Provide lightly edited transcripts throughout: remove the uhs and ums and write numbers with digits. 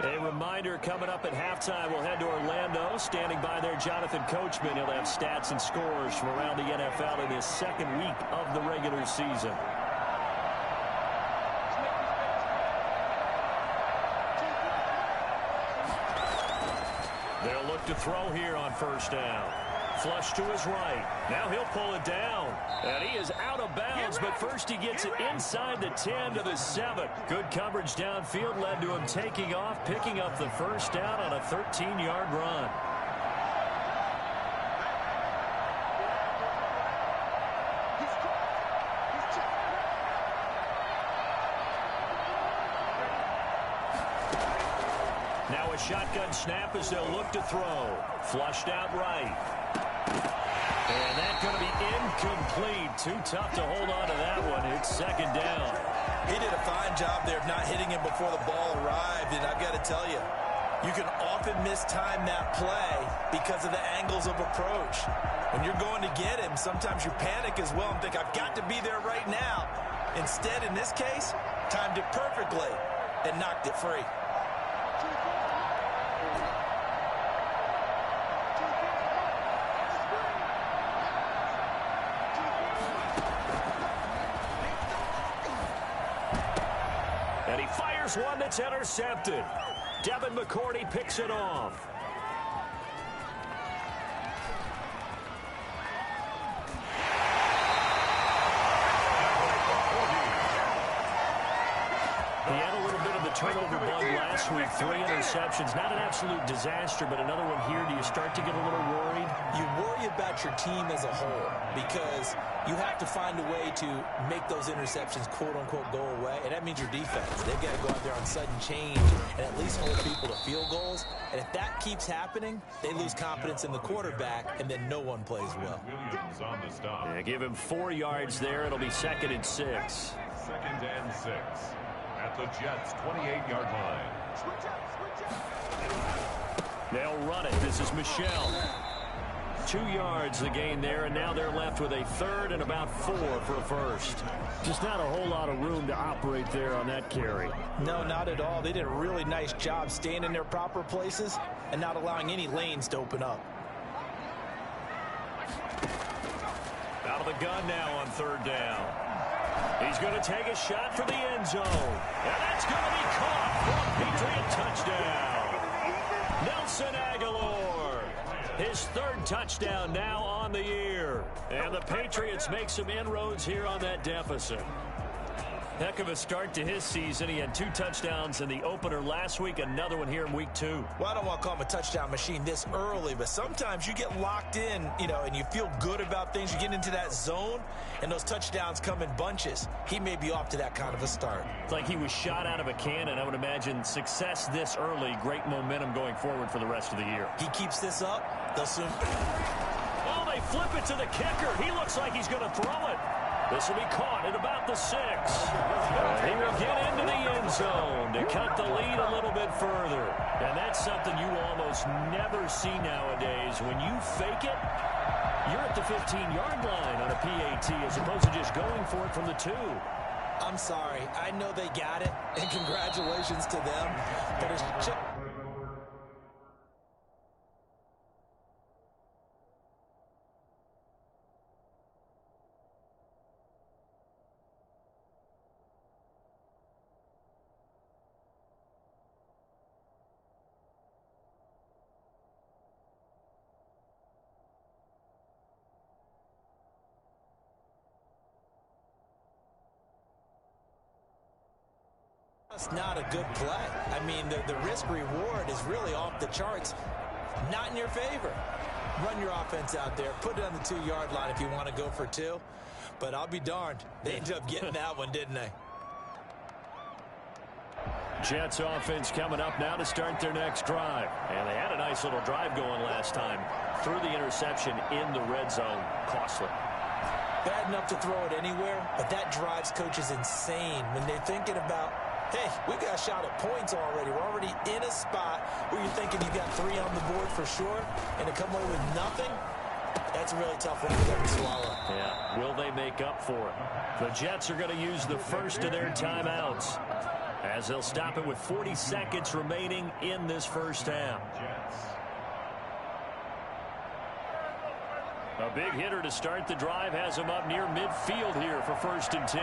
A reminder coming up at halftime, we'll head to Orlando. Standing by there, Jonathan Coachman. He'll have stats and scores from around the NFL in his second week of the regular season. They'll look to throw here on first down. Flush to his right. Now he'll pull it down. And he is out of bounds, but first he gets it inside the 10 to the 7. Good coverage downfield led to him taking off, picking up the first down on a 13-yard run. Now a shotgun snap as they'll look to throw. Flushed out right. And that's going to be incomplete. Too tough to hold on to that one. It's second down. He did a fine job there of not hitting him before the ball arrived. And I've got to tell you, you can often mistime that play because of the angles of approach. When you're going to get him, sometimes you panic as well and think, I've got to be there right now. Instead, in this case, timed it perfectly and knocked it free. And he fires one that's intercepted. Devin McCourty picks it off. He had a little bit of the turnover bug last week. 3 interceptions. Not an absolute disaster, but another one here. Do you start to get a little worried? You worry about your team as a whole because you have to find a way to make those interceptions, quote-unquote, go away. And that means your defense. They've got to go out there on sudden change and at least hold people to field goals. And if that keeps happening, they lose confidence in the quarterback, and then no one plays well. Yeah, give him 4 yards there. It'll be second and 6. Second and 6 at the Jets' 28-yard line. They'll run it. This is Michel. 2 yards the gain there, and now they're left with a third and about 4 for a first. Just not a whole lot of room to operate there on that carry. No, not at all. They did a really nice job staying in their proper places and not allowing any lanes to open up. Out of the gun now on third down. He's going to take a shot for the end zone. And that's going to be caught for a Patriot touchdown. Nelson Aguilar. His third touchdown now on the year. And the Patriots make some inroads here on that deficit. Heck of a start to his season. He had 2 touchdowns in the opener last week, another one here in week 2. Well, I don't want to call him a touchdown machine this early, but sometimes you get locked in, and you feel good about things. You get into that zone, and those touchdowns come in bunches. He may be off to that kind of a start. It's like he was shot out of a cannon. I would imagine success this early, great momentum going forward for the rest of the year. He keeps this up, they'll soon... Oh, they flip it to the kicker. He looks like he's going to throw it. This will be caught at about the 6. He will get into the end zone to cut the lead a little bit further. And that's something you almost never see nowadays. When you fake it, you're at the 15-yard line on a PAT as opposed to just going for it from the 2. I'm sorry. I know they got it, and congratulations to them. But it's just... It's not a good play. I mean, the risk-reward is really off the charts. Not in your favor. Run your offense out there. Put it on the 2-yard line if you want to go for 2. But I'll be darned. They ended up getting that one, didn't they? Jets offense coming up now to start their next drive. And they had a nice little drive going last time. Threw the interception in the red zone. Costly. Bad enough to throw it anywhere, but that drives coaches insane when they're thinking about, hey, we got a shot at points already. We're already in a spot where you're thinking you got 3 on the board for sure, and to come away with nothing, that's a really tough one for them to swallow. Yeah, will they make up for it? The Jets are going to use the first of their timeouts as they'll stop it with 40 seconds remaining in this first half. A big hitter to start the drive has him up near midfield here for 1st and 10.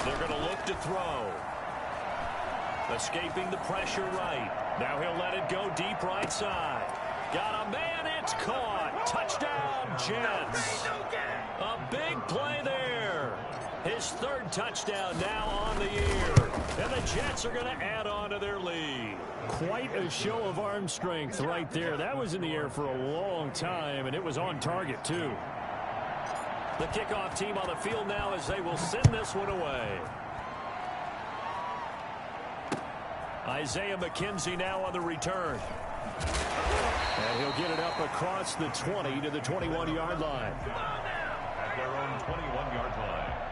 They're going to look to throw. Escaping the pressure right. Now he'll let it go deep right side. Got a man, it's caught. Touchdown, Jets. A big play there. His 3rd touchdown now on the year. And the Jets are going to add on to their lead. Quite a show of arm strength right there. That was in the air for a long time, and it was on target, too. The kickoff team on the field now as they will send this one away. Isaiah McKenzie now on the return. And he'll get it up across the 20 to the 21-yard line. At their own 21-yard line.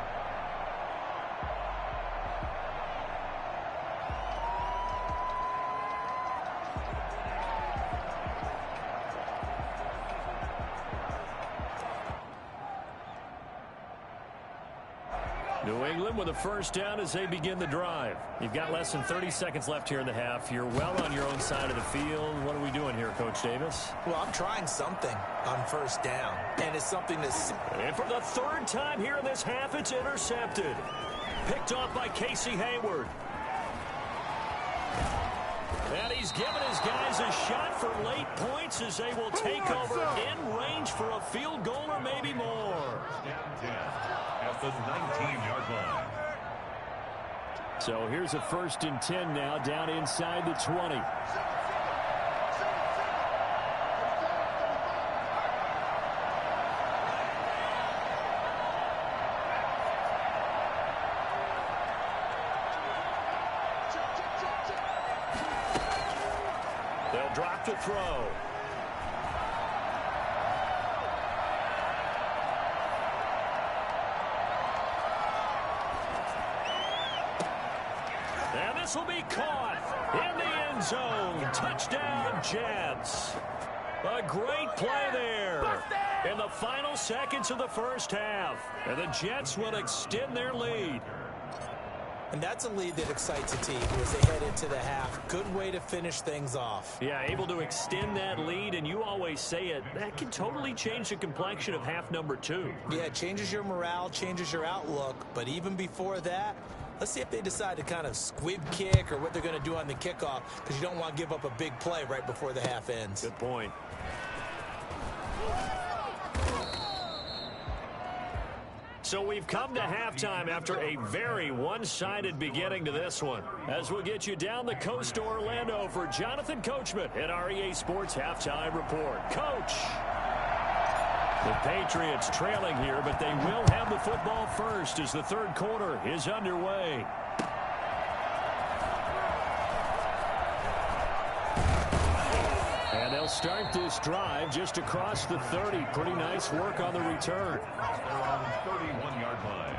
New England with a 1st down as they begin the drive. You've got less than 30 seconds left here in the half. You're well on your own side of the field. What are we doing here, Coach Davis? Well, I'm trying something on 1st down, and it's something that's... And for the 3rd time here in this half, it's intercepted. Picked off by Casey Hayward. And he's given his guys a shot for late points as they will take over in range for a field goal or maybe more. At the 19-yard line. So here's a 1st and 10 now down inside the 20. They'll drop to throw. And this will be caught in the end zone. Touchdown, Jets. A great play there in the final seconds of the first half. And the Jets will extend their lead. And that's a lead that excites a team as they head into the half. Good way to finish things off. Yeah, able to extend that lead, and you always say it, that can totally change the complexion of half number 2. Yeah, it changes your morale, changes your outlook. But even before that, let's see if they decide to kind of squib kick or what they're going to do on the kickoff, because you don't want to give up a big play right before the half ends. Good point. So we've come to halftime after a very one-sided beginning to this one. As we'll get you down the coast to Orlando for Jonathan Coachman at our EA Sports Halftime Report. Coach! The Patriots trailing here, but they will have the football first as the 3rd quarter is underway. And they'll start this drive just across the 30. Pretty nice work on the return. They're on the 31-yard line.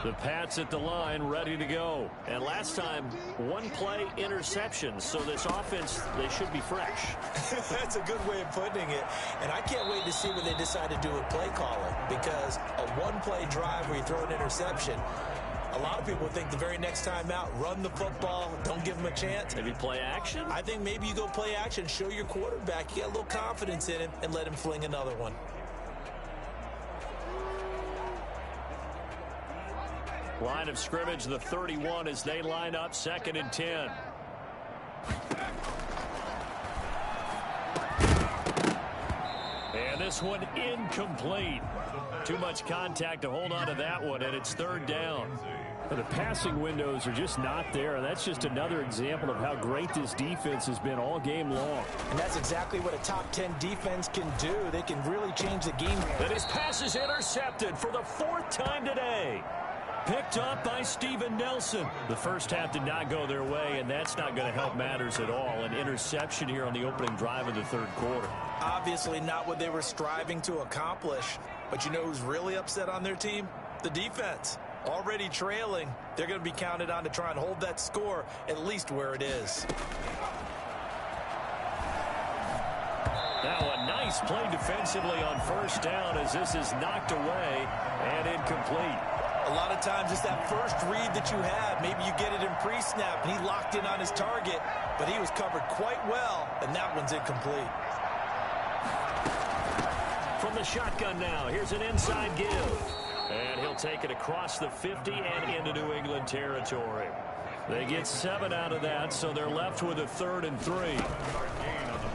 The Pats at the line, ready to go. And last time, 1-play interception. So this offense, they should be fresh. That's a good way of putting it. And I can't wait to see what they decide to do with play calling, because a 1-play drive where you throw an interception, a lot of people think the very next time out, run the football, don't give them a chance. Maybe play action? I think maybe you go play action, show your quarterback you got a little confidence in him, and let him fling another one. Line of scrimmage, the 31 as they line up 2nd and 10. And this one incomplete. Too much contact to hold on to that one, and it's 3rd down. The passing windows are just not there. That's just another example of how great this defense has been all game long. And that's exactly what a top 10 defense can do. They can really change the game. And his pass is intercepted for the 4th time today. picked off by Steven Nelson. The first half did not go their way, and that's not going to help matters at all. An interception here on the opening drive of the third quarter. Obviously not what they were striving to accomplish. But you know who's really upset on their team? The defense. Already trailing. They're going to be counted on to try and hold that score at least where it is. Now a nice play defensively on first down as this is knocked away and incomplete. A lot of times it's that first read that you have. Maybe you get it in pre-snap and he locked in on his target, but he was covered quite well, and that one's incomplete. From the shotgun now, here's an inside give. And he'll take it across the 50 and into New England territory. They get 7 out of that, so they're left with a 3rd and 3.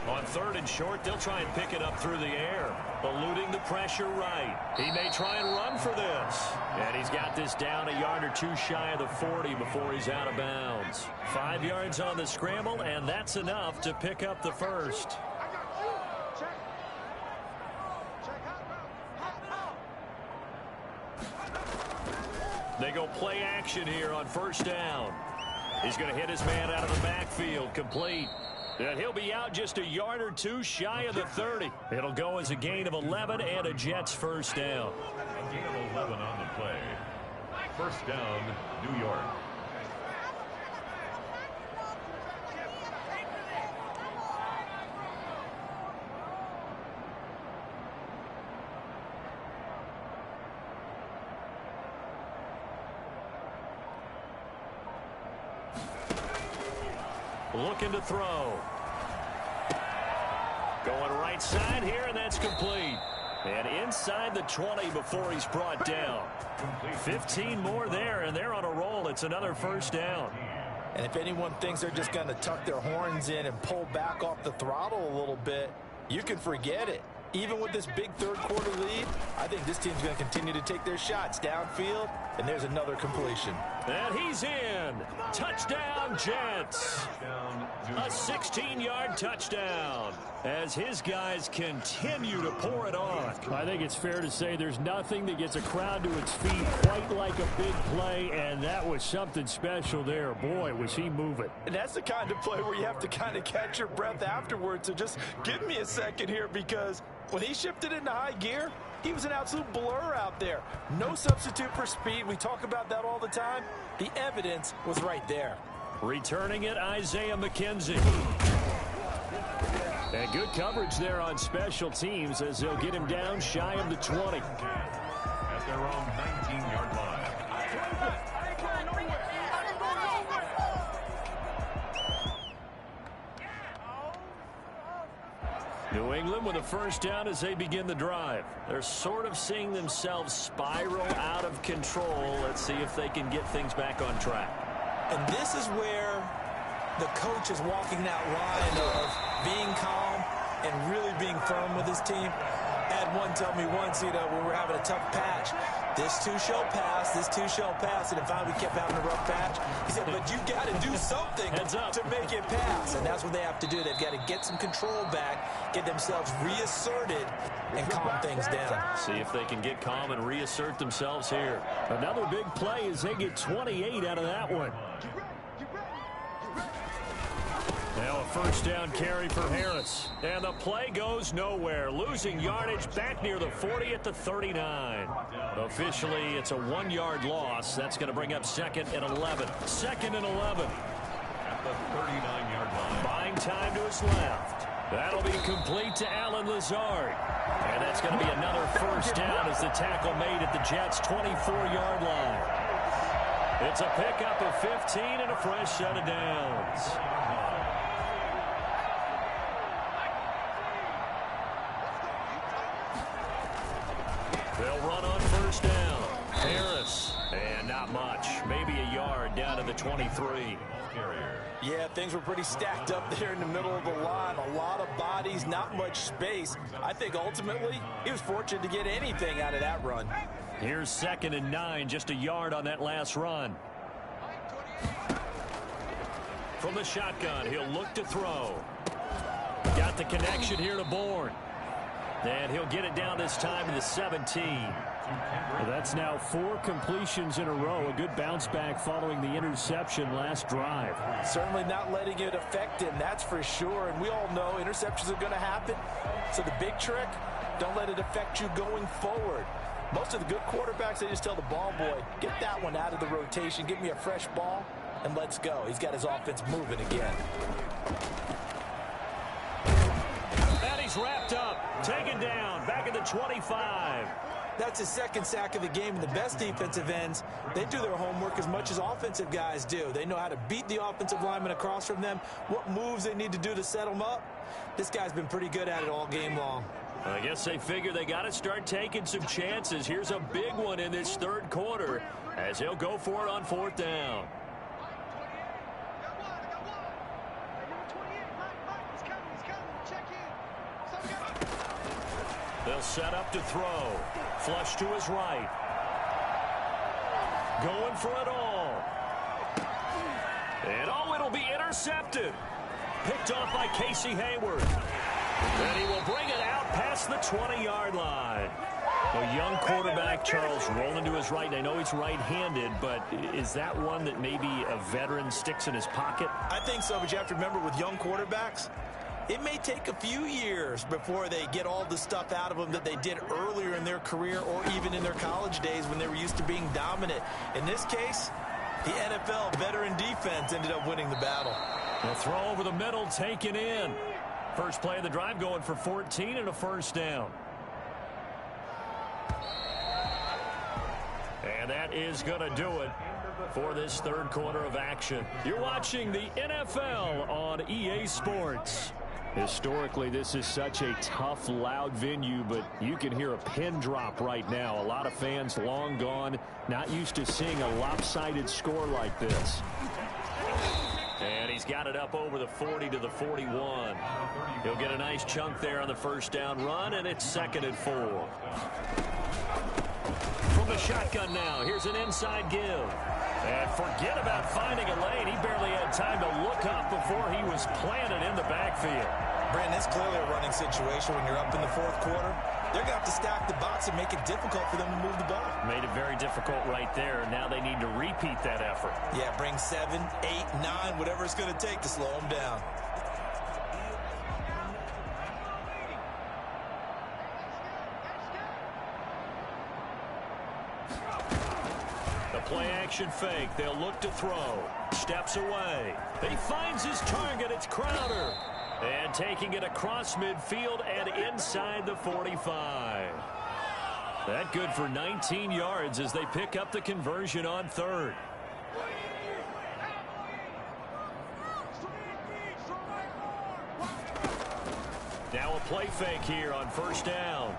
On 3rd and short, they'll try and pick it up through the air, eluding the pressure right. He may try and run for this. And he's got this down a yard or two shy of the 40 before he's out of bounds. 5 yards on the scramble, and that's enough to pick up the first. They go play action here on first down. He's going to hit his man out of the backfield, complete. And he'll be out just a yard or two shy of the 30. It'll go as a gain of 11 and a Jets first down. A gain of 11 on the play. First down, New York. Looking to throw. Going right side here, and that's complete. And inside the 20 before he's brought down. 15 more there, and they're on a roll. It's another first down. And if anyone thinks they're just going to tuck their horns in and pull back off the throttle a little bit, you can forget it. Even with this big third quarter lead, I think this team's going to continue to take their shots downfield, and there's another completion. And he's in. Touchdown, Jets. A 16-yard touchdown as his guys continue to pour it on. I think it's fair to say there's nothing that gets a crowd to its feet quite like a big play, and that was something special there. Boy, was he moving. And that's the kind of play where you have to kind of catch your breath afterwards. So just give me a second here, because when he shifted into high gear, he was an absolute blur out there. No substitute for speed. We talk about that all the time. The evidence was right there. Returning it, Isaiah McKenzie. And good coverage there on special teams as they'll get him down shy of the 20. At their own 19-yard line. New England with a first down as they begin the drive. They're sort of seeing themselves spiral out of control. Let's see if they can get things back on track. And this is where the coach is walking that line of being calm and really being firm with his team. I had one tell me once, when we were having a tough patch, this too shall pass, this too shall pass. And finally we kept having a rough patch. He said, but you got to do something to make it pass. And that's what they have to do. They've got to get some control back, get themselves reasserted, and calm things down. See if they can get calm and reassert themselves here. Another big play as they get 28 out of that one. Now a first down carry for Harris. And the play goes nowhere. Losing yardage back near the 40 at the 39. Officially, it's a 1-yard loss. That's going to bring up 2nd and 11. 2nd and 11. At the 39-yard line. Buying time to his left. That'll be complete to Allen Lazard. And that's going to be another first down as the tackle made at the Jets' 24-yard line. It's a pickup of 15 and a fresh set of downs. They'll run on first down. Harris. And not much. Maybe a yard down to the 23. Yeah, things were pretty stacked up there in the middle of the line. A lot of bodies, not much space. I think ultimately he was fortunate to get anything out of that run. Here's 2nd and 9, just a yard on that last run. From the shotgun, he'll look to throw. Got the connection here to Bourne. And he'll get it down this time to the 17. Kendrick. That's now 4 completions in a row. A good bounce back following the interception last drive. Certainly not letting it affect him, that's for sure. And we all know interceptions are going to happen. So the big trick, don't let it affect you going forward. Most of the good quarterbacks, they just tell the ball boy, get that one out of the rotation, give me a fresh ball, and let's go. He's got his offense moving again. And he's wrapped up, taken down, back at the 25. That's his second sack of the game, and the best defensive ends, they do their homework as much as offensive guys do. They know how to beat the offensive lineman across from them, what moves they need to do to set them up. This guy's been pretty good at it all game long. I guess they figure they got to start taking some chances. Here's a big one in this third quarter as he'll go for it on 4th down. They'll set up to throw. Flush to his right. Going for it all. And oh, it'll be intercepted. Picked off by Casey Hayward. And he will bring it out past the 20-yard line. A young quarterback, Charles, rolling to his right. I know he's right-handed, but is that one that maybe a veteran sticks in his pocket? I think so, but you have to remember with young quarterbacks, it may take a few years before they get all the stuff out of them that they did earlier in their career or even in their college days when they were used to being dominant. In this case, the NFL veteran defense ended up winning the battle. The throw over the middle taken in. First play of the drive going for 14 and a first down. And that is going to do it for this third quarter of action. You're watching the NFL on EA Sports. Historically, this is such a tough, loud venue, but you can hear a pin drop right now. A lot of fans long gone, not used to seeing a lopsided score like this. And he's got it up over the 40 to the 41. He'll get a nice chunk there on the first down run, and it's 2nd and 4. From the shotgun now, here's an inside give. And forget about finding a lane. He barely had time to look up before he was planted in the backfield. Brandon, it's clearly a running situation when you're up in the 4th quarter. They're going to have to stack the box and make it difficult for them to move the ball. Made it very difficult right there. Now they need to repeat that effort. Yeah, bring 7, 8, 9, whatever it's going to take to slow them down. Play action fake. They'll look to throw. Steps away. He finds his target. It's Crowder. And taking it across midfield and inside the 45. That good for 19 yards as they pick up the conversion on 3rd. Now a play fake here on 1st down.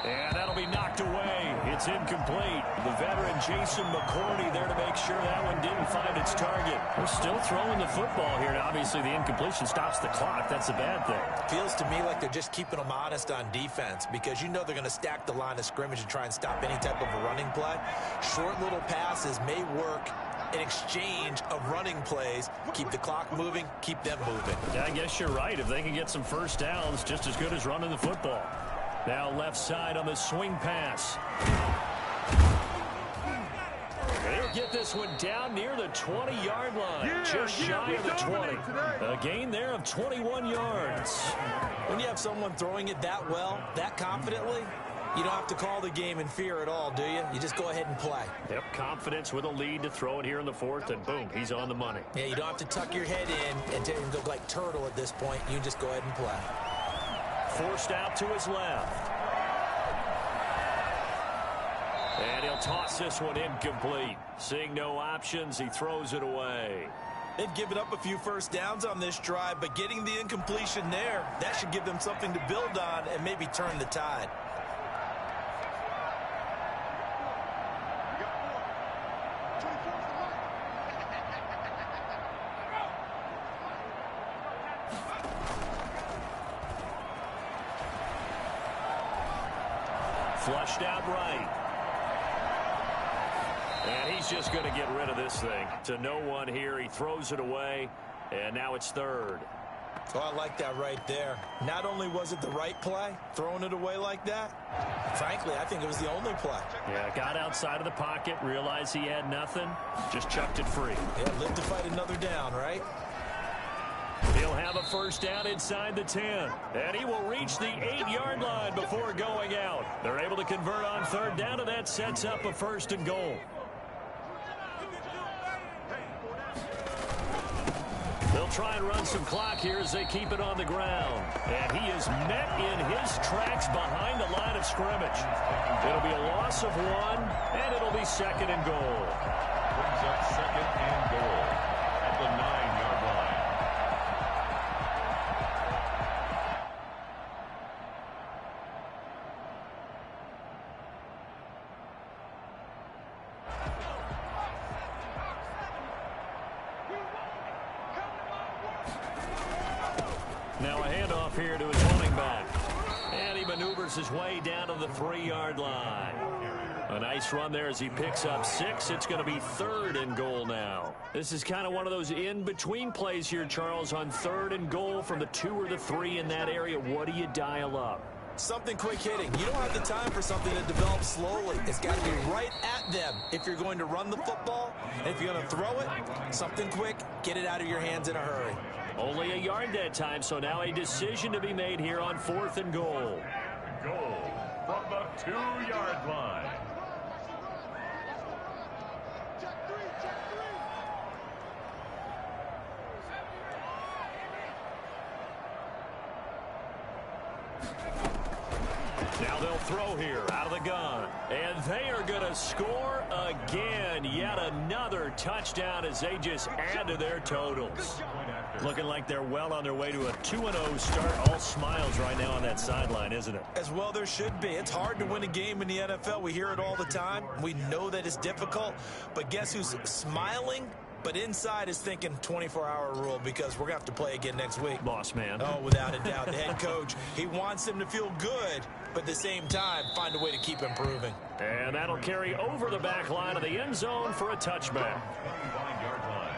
And that'll be knocked away. It's incomplete. The veteran Jason McCourty there to make sure that one didn't find its target. They're still throwing the football here, and obviously the incompletion stops the clock. That's a bad thing. Feels to me like they're just keeping them honest on defense because you know they're going to stack the line of scrimmage and try and stop any type of a running play. Short little passes may work in exchange of running plays. Keep the clock moving, keep them moving. Yeah, I guess you're right. If they can get some first downs, just as good as running the football. Now left side on the swing pass. They'll get this one down near the 20-yard line. Just shy of the 20. A gain there of 21 yards. When you have someone throwing it that well, that confidently, you don't have to call the game in fear at all, do you? You just go ahead and play. Yep, confidence with a lead to throw it here in the 4th, and boom, he's on the money. Yeah, you don't have to tuck your head in and look like turtle at this point. You just go ahead and play. Forced out to his left. And he'll toss this one incomplete. Seeing no options, he throws it away. They've given up a few first downs on this drive, but getting the incompletion there, that should give them something to build on and maybe turn the tide. Flushed out right. And he's just going to get rid of this thing. To no one here. He throws it away. And now it's 3rd. Oh, I like that right there. Not only was it the right play, throwing it away like that, frankly, I think it was the only play. Yeah, got outside of the pocket, realized he had nothing, just chucked it free. Yeah, live to fight another down, right? He'll have a first down inside the 10, and he will reach the 8-yard line before going out. They're able to convert on third down, and that sets up a first and goal. They'll try and run some clock here as they keep it on the ground. And he is met in his tracks behind the line of scrimmage. It'll be a loss of 1, and it'll be second and goal. Brings up second and goal at the 9-yard line. Now a handoff here to his running back. And he maneuvers his way down to the 3-yard line. A nice run there as he picks up 6. It's going to be third and goal now. This is kind of one of those in-between plays here, Charles, on third and goal from the 2 or the 3 in that area. What do you dial up? Something quick hitting. You don't have the time for something to develop slowly. It's got to be right at them if you're going to run the football. And if you're going to throw it, something quick, get it out of your hands in a hurry. Only a yard that time, so now a decision to be made here on 4th and goal. Goal from the 2-yard line. Now they'll throw here out of the gun. And they are going to score again. Yet another touchdown as they just add to their totals. Looking like they're well on their way to a 2-0 start. All smiles right now on that sideline, isn't it? As well there should be. It's hard to win a game in the NFL. We hear it all the time. We know that it's difficult. But guess who's smiling? But inside is thinking 24-hour rule because we're going to have to play again next week. Boss man. Oh, without a doubt. The head coach, he wants them to feel good, but at the same time, find a way to keep improving. And that'll carry over the back line of the end zone for a touchback. 9-yard line.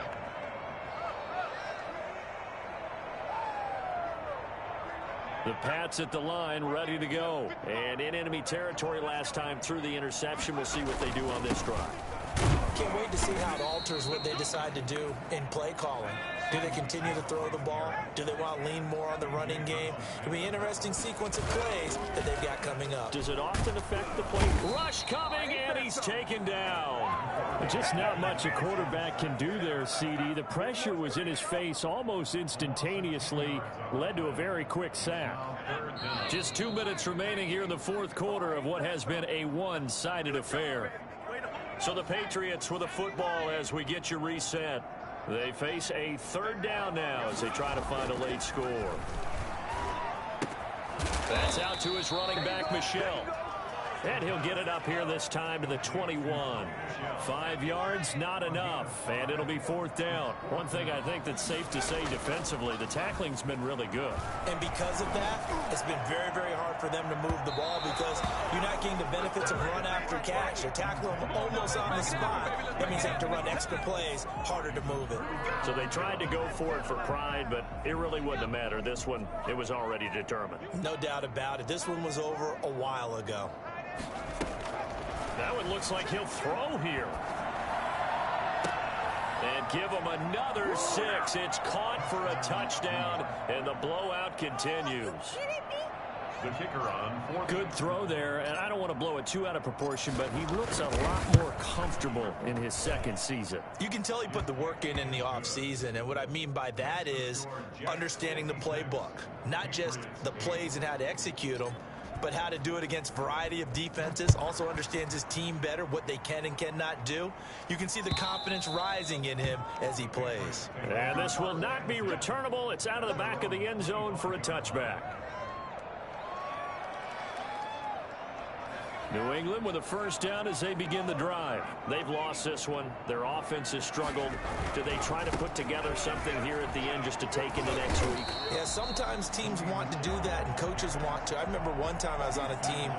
The Pats at the line, ready to go. And in enemy territory last time through the interception. We'll see what they do on this drive. Can't wait to see how it alters what they decide to do in play calling. Do they continue to throw the ball? Do they want to lean more on the running game? It'll be an interesting sequence of plays that they've got coming up. Does it often affect the play? Rush coming, and he's taken down. Just not much a quarterback can do there, CD. The pressure was in his face almost instantaneously, led to a very quick sack. Just 2 minutes remaining here in the 4th quarter of what has been a one-sided affair. So the Patriots with a football as we get you reset. They face a 3rd down now as they try to find a late score. That's out to his running back, Michel. And he'll get it up here this time to the 21. 5 yards, not enough. And it'll be 4th down. One thing I think that's safe to say defensively, the tackling's been really good. And because of that, it's been very, very hard for them to move the ball because you're not getting the benefits of run after catch. They're tackling them almost on the spot. That means they have to run extra plays, harder to move it. So they tried to go for it for pride, but it really wouldn't have mattered. This one, it was already determined. No doubt about it. This one was over a while ago. That one looks like he'll throw here. And give him another 6. It's caught for a touchdown, and the blowout continues. The kicker on 4th. Good throw there, and I don't want to blow it too out of proportion, but he looks a lot more comfortable in his 2nd season. You can tell he put the work in the offseason, and what I mean by that is understanding the playbook. Not just the plays and how to execute them, but how to do it against a variety of defenses. Also understands his team better, what they can and cannot do. You can see the confidence rising in him as he plays. And this will not be returnable. It's out of the back of the end zone for a touchback. New England with a first down as they begin the drive. They've lost this one. Their offense has struggled. Do they try to put together something here at the end just to take into next week? Yeah, sometimes teams want to do that and coaches want to. I remember one time I was on a team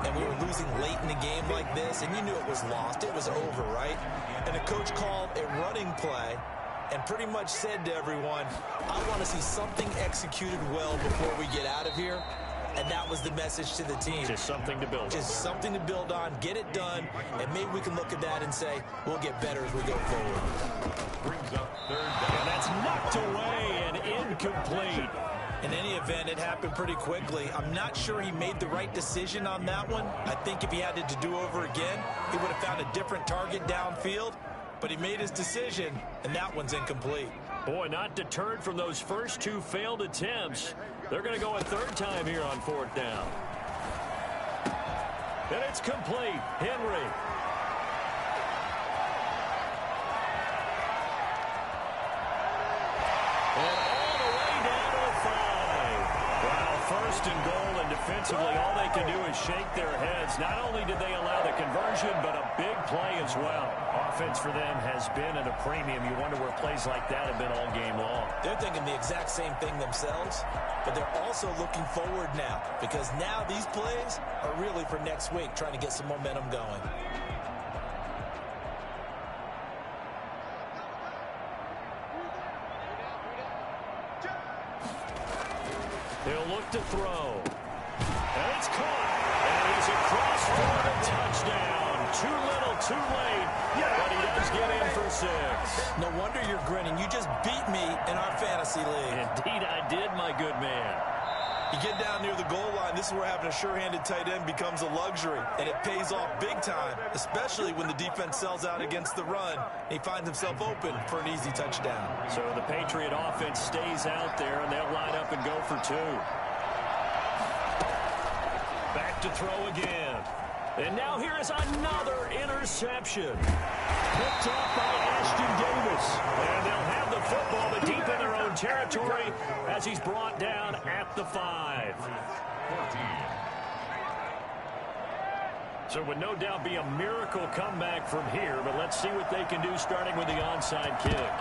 and we were losing late in the game like this, and you knew it was lost. It was over, right? And the coach called a running play, and pretty much said to everyone, I want to see something executed well before we get out of here. And that was the message to the team. Just something to build on. Just something to build on, get it done, and maybe we can look at that and say, we'll get better as we go forward. Brings up third down. And that's knocked away and incomplete. In any event, it happened pretty quickly. I'm not sure he made the right decision on that one. I think if he had it to do over again, he would have found a different target downfield. But he made his decision, and that one's incomplete. Boy, not deterred from those first two failed attempts. They're going to go a third time here on fourth down. And it's complete. Henry. And all the way down to the 5. Wow, first and goal, and defensively, all they can do is shake their heads. Not only did they allow the conversion, but a big play as well. Offense for them has been at a premium. You wonder where plays like that have been all game long. They're thinking the exact same thing themselves, but they're also looking forward now, because now these plays are really for next week, trying to get some momentum going. He'll look to throw. And it's caught. And he's across for a touchdown. Too little, too late. But he does get in for 6. No wonder you're grinning. You just beat me in our fantasy league. Indeed, I did, my good man. You get down near the goal line, this is where having a sure-handed tight end becomes a luxury, and it pays off big time, especially when the defense sells out against the run. He finds himself open for an easy touchdown. So the Patriot offense stays out there, and they'll line up and go for 2. Back to throw again. And now here is another interception. Picked off by Ashton Davis. And they'll have the football, but deep in their own territory as he's brought down at the 5. 14. So it would no doubt be a miracle comeback from here, but let's see what they can do starting with the onside kick.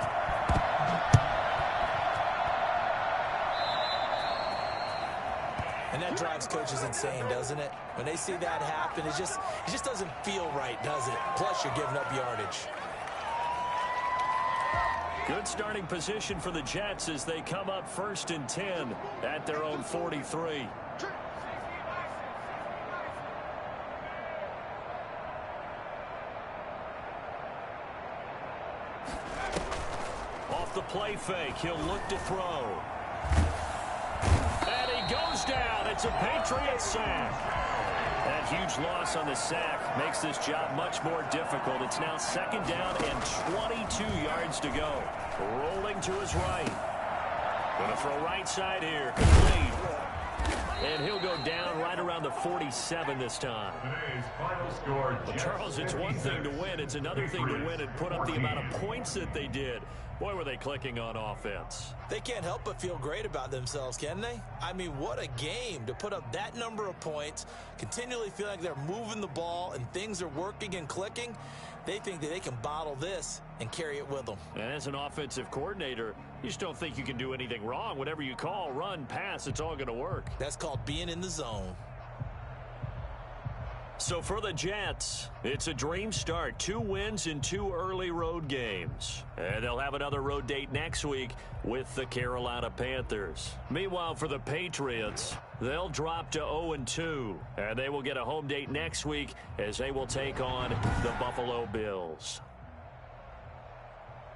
And that drives coaches insane, doesn't it? When they see that happen, it just doesn't feel right, does it? Plus, you're giving up yardage. Good starting position for the Jets as they come up 1st and 10 at their own 43. Off the play fake, he'll look to throw. And he goes down. It's a Patriot sack. That huge loss on the sack makes this job much more difficult. It's now 2nd down and 22 yards to go. Rolling to his right. Going to throw right side here. Complete. And he'll go down right around the 47 this time. Today's final score, Well, Charles, it's one thing to win. It's another thing to win and put up the amount of points that they did. Boy, were they clicking on offense. They can't help but feel great about themselves, can they? I mean, what a game to put up that number of points, continually feel like they're moving the ball and things are working and clicking. They think that they can bottle this and carry it with them. And as an offensive coordinator, you just don't think you can do anything wrong. Whatever you call, run, pass, it's all going to work. That's called being in the zone. So for the Jets, it's a dream start. 2 wins in 2 early road games. And they'll have another road date next week with the Carolina Panthers. Meanwhile, for the Patriots, they'll drop to 0-2. And they will get a home date next week as they will take on the Buffalo Bills.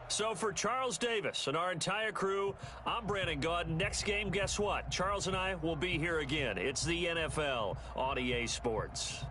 So for Charles Davis and our entire crew, I'm Brandon Gaudin. Next game, guess what? Charles and I will be here again. It's the NFL on EA Sports.